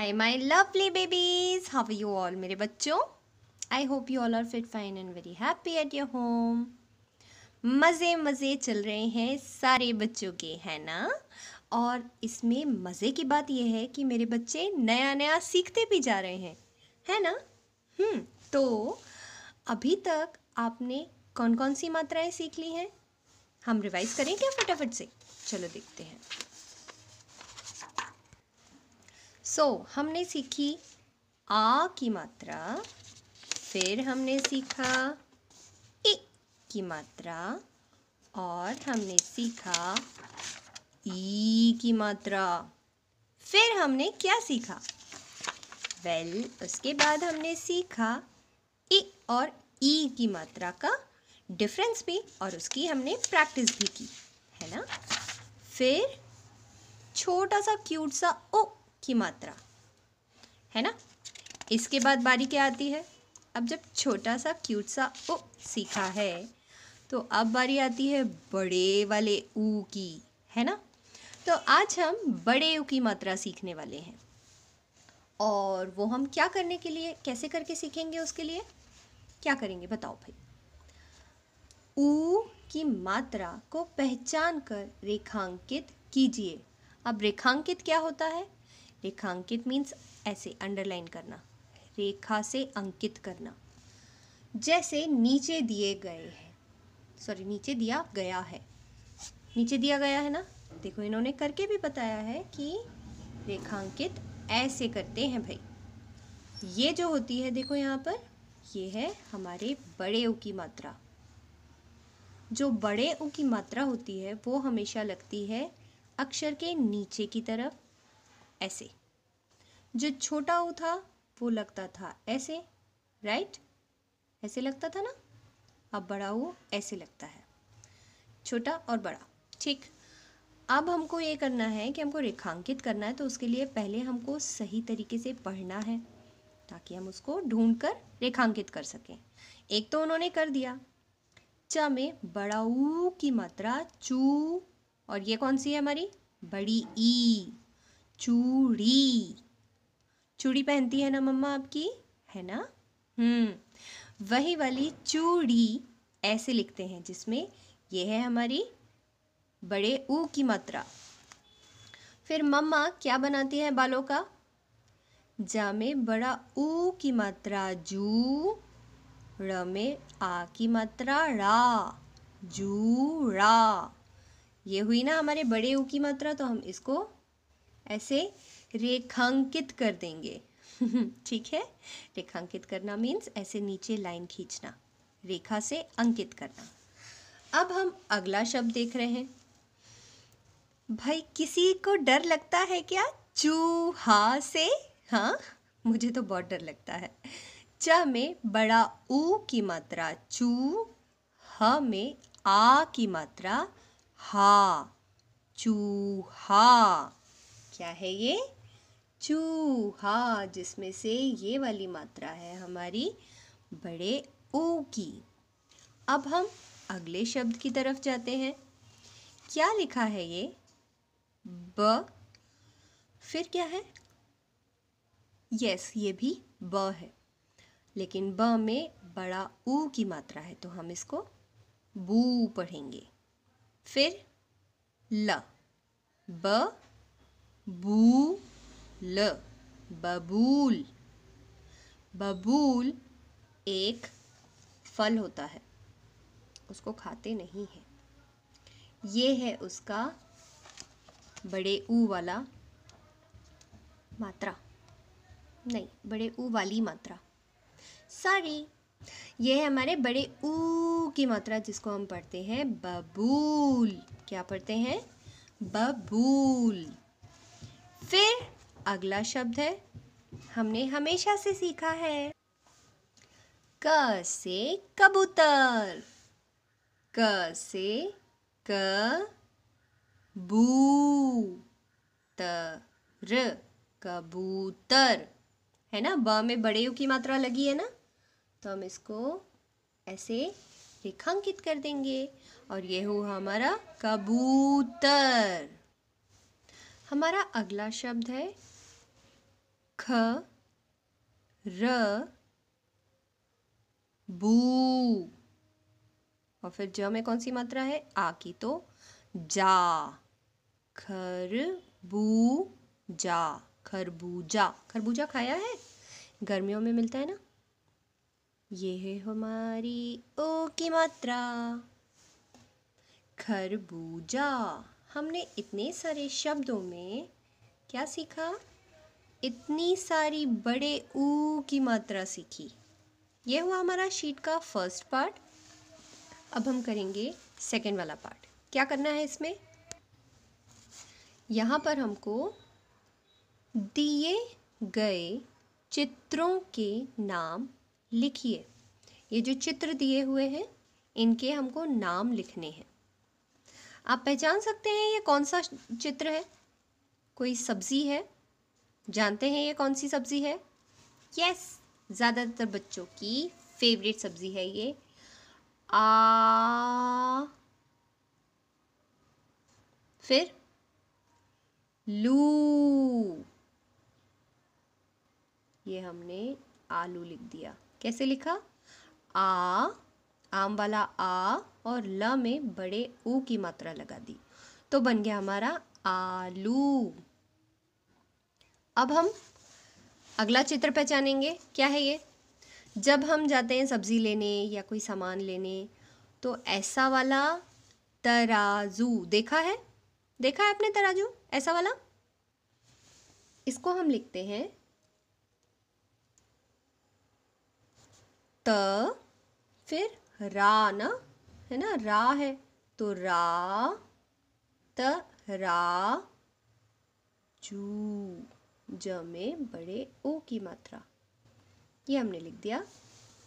Hi my lovely babies, how are you all मेरे बच्चों? I hope you all are fit, fine and very happy at your home. मज़े मज़े चल रहे हैं सारे बच्चों के, है ना? और इसमें मज़े की बात यह है कि मेरे बच्चे नया नया सीखते भी जा रहे हैं, है ना? तो अभी तक आपने कौन कौन सी मात्राएं सीख ली हैं? हम रिवाइज करें क्या फटाफट से? चलो देखते हैं। हमने सीखी आ की मात्रा, फिर हमने सीखा इ की मात्रा और हमने सीखा ई की मात्रा। फिर हमने क्या सीखा? उसके बाद हमने सीखा इ और ई की मात्रा का डिफरेंस भी और उसकी हमने प्रैक्टिस भी की, है ना? फिर छोटा सा क्यूट सा ओ की मात्रा, है ना? इसके बाद बारी क्या आती है? अब जब छोटा सा क्यूट सा ओ सीखा है तो अब बारी आती है बड़े वाले ऊ की, है ना? तो आज हम बड़े ऊ की मात्रा सीखने वाले हैं। और वो हम क्या करने के लिए, कैसे करके सीखेंगे? उसके लिए क्या करेंगे बताओ भाई? ऊ की मात्रा को पहचान कर रेखांकित कीजिए। अब रेखांकित क्या होता है? रेखांकित मीन्स ऐसे अंडरलाइन करना, रेखा से अंकित करना। जैसे नीचे दिए गए हैं, नीचे दिया गया है, नीचे दिया गया है ना? देखो इन्होंने करके भी बताया है कि रेखांकित ऐसे करते हैं भाई। ये जो होती है देखो यहाँ पर, ये है हमारे बड़े ऊ की मात्रा। जो बड़े ऊ की मात्रा होती है वो हमेशा लगती है अक्षर के नीचे की तरफ, ऐसे। जो छोटा ऊ था वो लगता था ऐसे, राइट? ऐसे लगता था ना? अब बड़ा ऊ ऐसे लगता है, छोटा और बड़ा, ठीक। अब हमको ये करना है कि हमको रेखांकित करना है, तो उसके लिए पहले हमको सही तरीके से पढ़ना है ताकि हम उसको ढूंढकर रेखांकित कर सकें। एक तो उन्होंने कर दिया, च में बड़ा ऊ की मात्रा चू, और ये कौन सी है हमारी? बड़ी ई, चूड़ी। चूड़ी पहनती है ना मम्मा आपकी, है ना? वही वाली चूड़ी ऐसे लिखते हैं, जिसमें ये है हमारी बड़े ऊ की मात्रा। फिर मम्मा क्या बनाती है बालों का? जा में बड़ा ऊ की मात्रा जू, र में आ की मात्रा रा, जूड़ा। ये हुई ना हमारे बड़े ऊ की मात्रा, तो हम इसको ऐसे रेखांकित कर देंगे। ठीक है? रेखांकित करना मीन्स ऐसे नीचे लाइन खींचना, रेखा से अंकित करना। अब हम अगला शब्द देख रहे हैं। भाई किसी को डर लगता है क्या चूहा से? हाँ, मुझे तो बहुत डर लगता है। च में बड़ा ऊ की मात्रा चू, ह में आ की मात्रा हा, चूहा। क्या है ये? चूहा, जिसमें से ये वाली मात्रा है हमारी बड़े ऊ की। अब हम अगले शब्द की तरफ जाते हैं। क्या लिखा है ये? ब, फिर क्या है? यस, ये भी ब है, लेकिन ब में बड़ा ऊ की मात्रा है तो हम इसको बू पढ़ेंगे। फिर ल, ब बू ल, बबूल। बबूल एक फल होता है, उसको खाते नहीं हैं। ये है उसका बड़े ऊ वाला मात्रा, नहीं, बड़े ऊ वाली मात्रा, सॉरी। ये है हमारे बड़े ऊ की मात्रा, जिसको हम पढ़ते हैं बबूल। क्या पढ़ते हैं? बबूल। फिर अगला शब्द है, हमने हमेशा से सीखा है, क से कबूतर। क से क बू तर, कबूतर, है ना? ब में बड़े यू की मात्रा लगी है ना, तो हम इसको ऐसे रेखांकित कर देंगे और ये हुआ हमारा कबूतर। हमारा अगला शब्द है ख ख र बू। और फिर ज में कौन सी मात्रा है? आ की, तो जा। खरबूजा, खरबूजा। खरबूजा खाया है? गर्मियों में मिलता है ना। ये है हमारी ओ की मात्रा, खरबूजा। हमने इतने सारे शब्दों में क्या सीखा? इतनी सारी बड़े ऊ की मात्रा सीखी। यह हुआ हमारा शीट का फर्स्ट पार्ट। अब हम करेंगे सेकंड वाला पार्ट। क्या करना है इसमें? यहाँ पर हमको दिए गए चित्रों के नाम लिखिए। ये जो चित्र दिए हुए हैं इनके हमको नाम लिखने हैं। आप पहचान सकते हैं ये कौन सा चित्र है? कोई सब्जी है? जानते हैं ये कौन सी सब्जी है? यस, ज़्यादातर बच्चों की फेवरेट सब्जी है ये फिर लू। ये हमने आलू लिख दिया। कैसे लिखा? आम वाला आ और ल में बड़े ऊ की मात्रा लगा दी, तो बन गया हमारा आलू। अब हम अगला चित्र पहचानेंगे। क्या है ये? जब हम जाते हैं सब्जी लेने या कोई सामान लेने तो ऐसा वाला तराजू देखा है? देखा है आपने तराजू ऐसा वाला? इसको हम लिखते हैं त, फिर रा ना, है ना, रा है तो रा त रा जू। ज में बड़े ओ की मात्रा, ये हमने लिख दिया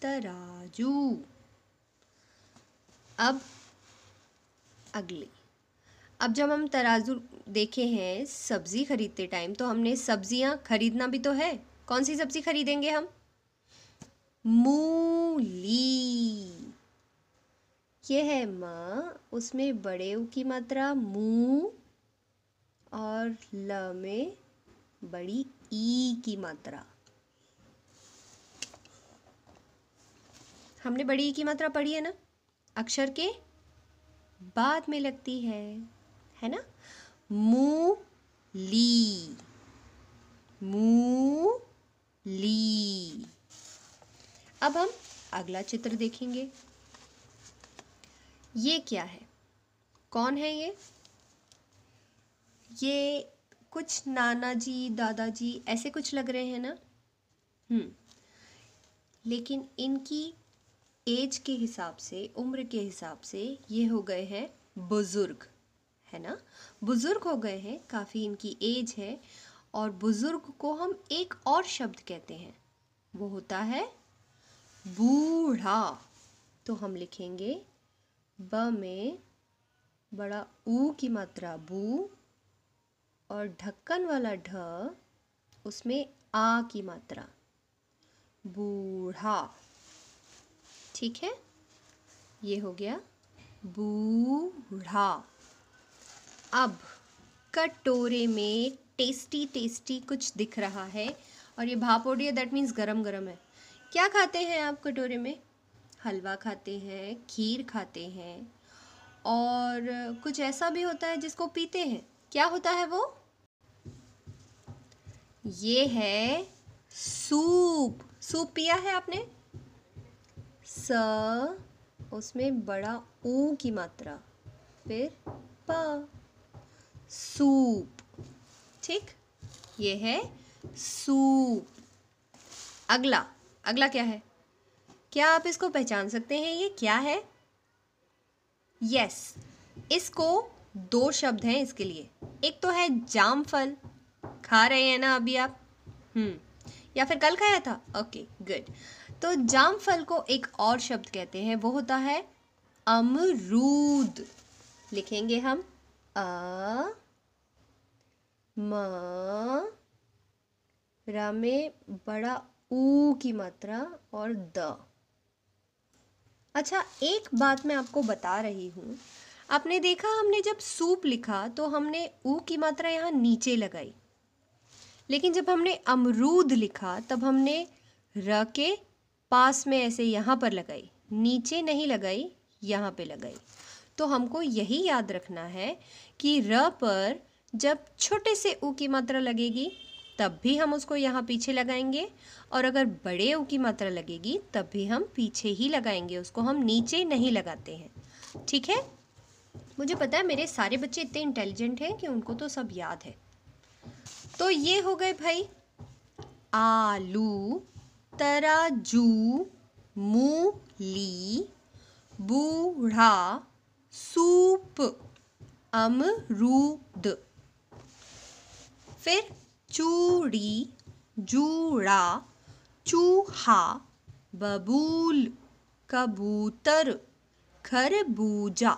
तराजू। अब जब हम तराजू देखे हैं सब्जी खरीदते टाइम, तो हमने सब्जियां खरीदना भी तो है। कौन सी सब्जी खरीदेंगे हम? मूली। ये है माँ, उसमें बड़े ऊ की मात्रा मू और ल में बड़ी ई की मात्रा। हमने बड़ी ई की मात्रा पढ़ी है ना, अक्षर के बाद में लगती है ना। मूली, मूली। अब हम अगला चित्र देखेंगे। ये क्या है? कौन है ये? ये कुछ नाना जी, दादाजी ऐसे कुछ लग रहे हैं ना। लेकिन इनकी एज के हिसाब से, उम्र के हिसाब से ये हो गए हैं बुजुर्ग, है ना। बुजुर्ग हो गए हैं, काफ़ी इनकी एज है। और बुजुर्ग को हम एक और शब्द कहते हैं, वो होता है बूढ़ा। तो हम लिखेंगे ब में बड़ा ऊ की मात्रा बू और ढक्कन वाला ढ, उसमें आ की मात्रा बूढ़ा। ठीक है, ये हो गया बूढ़ा। अब कटोरे में टेस्टी टेस्टी कुछ दिख रहा है और ये भाप हो रही है, दैट मीन्स गरम गरम है। क्या खाते हैं आप कटोरे में? हलवा खाते हैं, खीर खाते हैं और कुछ ऐसा भी होता है जिसको पीते हैं। क्या होता है वो? ये है सूप। सूप पिया है आपने? स, उसमें बड़ा ऊ की मात्रा, फिर प, सूप। ठीक, ये है सूप। अगला क्या है? क्या आप इसको पहचान सकते हैं? ये क्या है? यस, इसको दो शब्द हैं इसके लिए। एक तो है जामफल, खा रहे हैं ना अभी आप? या फिर कल खाया था? Okay, good. तो जामफल को एक और शब्द कहते हैं, वो होता है अमरूद। लिखेंगे हम अ म, रा में बड़ा ऊ की मात्रा और द। अच्छा, एक बात मैं आपको बता रही हूँ। आपने देखा, हमने जब सूप लिखा तो हमने ऊ की मात्रा यहाँ नीचे लगाई, लेकिन जब हमने अमरूद लिखा तब हमने र के पास में ऐसे यहाँ पर लगाई, नीचे नहीं लगाई, यहाँ पे लगाई। तो हमको यही याद रखना है कि र पर जब छोटे से ऊ की मात्रा लगेगी तब भी हम उसको यहाँ पीछे लगाएंगे, और अगर बड़े ऊ की मात्रा लगेगी तब भी हम पीछे ही लगाएंगे, उसको हम नीचे नहीं लगाते हैं। ठीक है? मुझे पता है मेरे सारे बच्चे इतने इंटेलिजेंट हैं कि उनको तो सब याद है। तो ये हो गए भाई आलू, तराजू, मूली, बूढ़ा, सूप, अमरूद। फिर चूड़ी, जूड़ा, चूहा, बबूल, कबूतर, खरबूजा।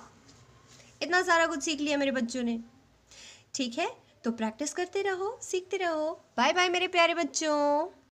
इतना सारा कुछ सीख लिया मेरे बच्चों ने। ठीक है, तो प्रैक्टिस करते रहो, सीखते रहो। बाय बाय मेरे प्यारे बच्चों।